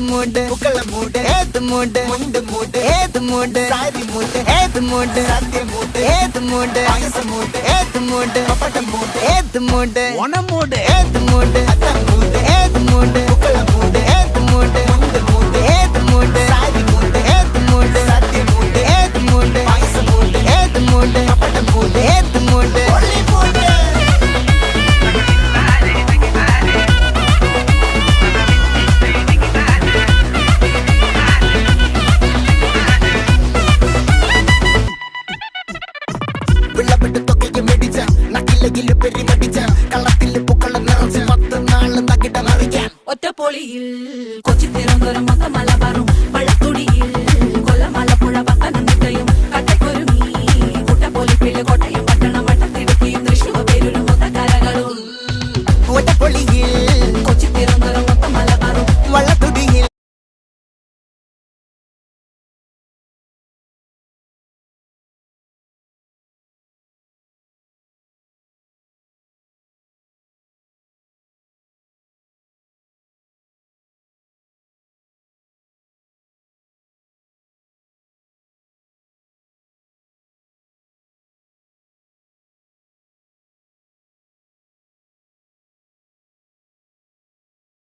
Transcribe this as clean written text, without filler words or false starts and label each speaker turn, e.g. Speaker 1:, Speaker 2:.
Speaker 1: മൂട് പുക്കള മൂട് ഏത് മൂട് മുണ്ട് മൂട് ഏത് മൂട് സാരി മൂട് ഏത് മൂട് സത്യ മൂട് ഏത് മൂട് പായസ മൂട് ഏത് മൂട് പപ്പടം മൂട് ഏത് മൂട് ഓണം മൂട് ഏത് മൂട് അത്തം മൂട് ഏത് മൂട് പുക്കള മൂട് ഏത് മൂട് മുണ്ട് മൂട് ഏത് മൂട് സാരി മൂട് ഏത് മൂട് സത്യ മൂട് ഏത് മൂട് പായസ മൂട് ഏത് മൂട് പപ്പടം മൂട് ഏത് മൂട് ഒള്ളി മൂട്
Speaker 2: ഒറ്റപ്പൊളിയിൽ കൊച്ചി തിരുവനന്തപുരം മൊത്തം മലബാറും വള്ളത്തുടിയിൽ കൊല്ലം ആലപ്പുഴ പത്തനം